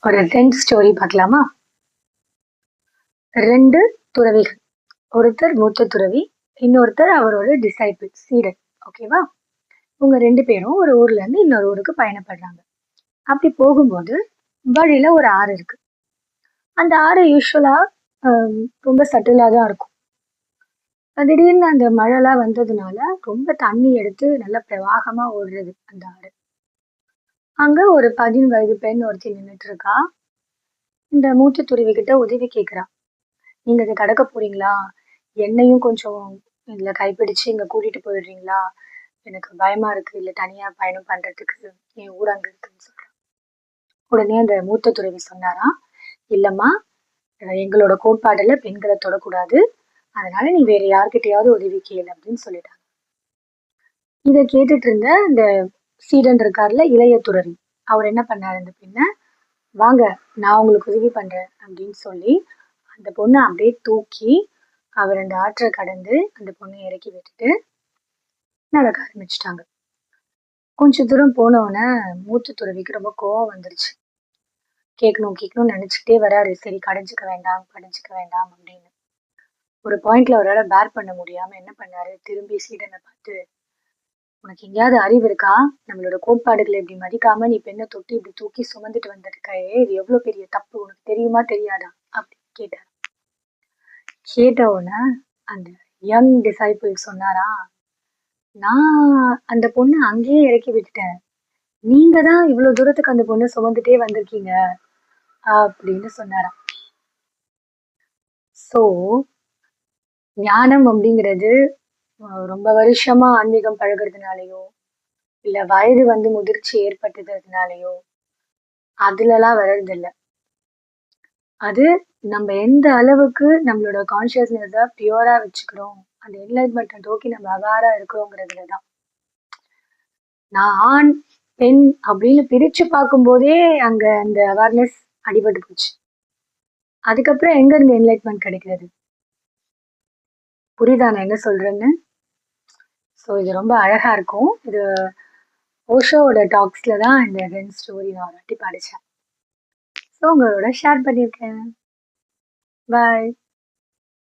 ஒரு gen story பார்க்கலாமா? 2 துறவிகள். ஒருத்தர் மூத்த துறவி, இன்னொருத்தர் அவரோட டிசைபிள், சீடர். ஓகேவா? இவங்க 2 பேரும் ஒரு ஊர்ல இருந்து இன்னொரு ஊருக்கு பயணப்படுறாங்க. அப்படி போகும்போது வழியில ஒரு ஆறு இருக்கு. அந்த ஆறு யூசுவலா ரொம்ப சட்டிலா தான் இருக்கும். திடீர்னு அந்த மழைலாம் வந்ததுனால ரொம்ப தண்ணி எடுத்து நல்லா பிரவாகமா ஓடுறது அந்த ஆறு. அங்க ஒரு 15 வயது பெண் ஒருத்தி நின்னுட்டு இருக்கா. இந்த மூத்த துறவி கிட்ட உதவி கேட்கிறா. நீங்க இத கடக்க போறீங்களா? என்னையும் கொஞ்சம் இதுல கைப்பிடிச்சு இங்க கூட்டிட்டு போயிடுறீங்களா? எனக்கு பயமா இருக்கு. இல்ல தனியா பயணம் பண்றதுக்கு. என் ஊர் அங்க இருக்குன்னு சொல்றேன். உடனே அந்த மூத்த துறவி சொன்னாராம், இல்லம்மா, எங்களோட கோட்பாடுல பெண்களை தொடக்கூடாது. அதனால நீ வேற யார்கிட்டயாவது உதவி கேளு அப்படின்னு சொல்லிட்டாங்க. இத கேட்டுட்டு இருந்த இந்த சீடன் இருக்காருல, இளைய துறவி. அவர் என்ன பண்ணாரு அந்த பெண்ண, வாங்க நான் உங்களுக்கு உதவி பண்றேன் அப்படின்னு சொல்லி அந்த பொண்ணை அப்படியே தூக்கி அவர் அந்த ஆற்றை கடந்து அந்த பொண்ணை இறக்கி விட்டுட்டு நடக்க ஆரம்பிச்சிட்டாங்க. கொஞ்ச தூரம் போனவுடனே மூத்த துறவிக்கு ரொம்ப கோவம் வந்துருச்சு. கேட்கணும்னு நினைச்சுக்கிட்டே வராரு. சரி, கடைஞ்சுக்க வேண்டாம் அப்படின்னு. ஒரு பாயிண்ட்ல அவரால் பேர் பண்ண முடியாம என்ன பண்ணாரு, திரும்பி சீடனை பார்த்து, உனக்கு எங்கேயாவது அறிவு இருக்கா? நம்மளோட கோட்பாடுகளை இப்படி மதிக்காம நீ பெண்ணை தொட்டு இப்படி தூக்கி சுமந்துட்டு வந்திருக்காயே, இது எவ்வளவு பெரிய தப்பு, உனக்கு தெரியுமா தெரியாதா அப்படின்னு கேட்டார். கேட்ட உடனே அந்த யங் டிசைபிள் சொன்னாரா, நான் அந்த பொண்ணை அங்கேயே இறக்கி விட்டுட்டேன். நீங்க தான் இவ்வளவு தூரத்துக்கு அந்த பொண்ணை சுமந்துட்டே வந்திருக்கீங்க அப்படின்னு சொன்னாராம். ஸோ ஞானம் அப்படிங்கிறது ரொம்ப வருஷமா ஆன்மீகம் பழகுறதுனாலயோ, இல்ல வயது வந்து முதிர்ச்சி ஏற்பட்டதுனாலயோ அதுலலாம் வர்றதில்ல. அது நம்ம எந்த அளவுக்கு நம்மளோட கான்சியஸ்னஸை பியூரா வச்சுக்கிறோம், அந்த என்லைட்மெண்ட்டை நோக்கி நம்ம அவேரா இருக்கிறோங்கிறதுல தான். நான் ஆண் பெண் அப்படின்னு பிரிச்சு பார்க்கும்போதே அங்க அந்த அவேர்னஸ் அடிபட்டு போச்சு. அதுக்கப்புறம் எங்க இருந்து என்லைட்மெண்ட் கிடைக்கிறது? புரியுதா நான் என்ன சொல்றேன்னு? ஸோ இது ரொம்ப அழகா இருக்கும். இது ஓஷோவோட டாக்ஸ்ல தான் இந்த ரென் ஸ்டோரி நான் ஒரு வாட்டி படித்தேன். ஸோ உங்களோட ஷேர் பண்ணியிருக்கேன். பாய்.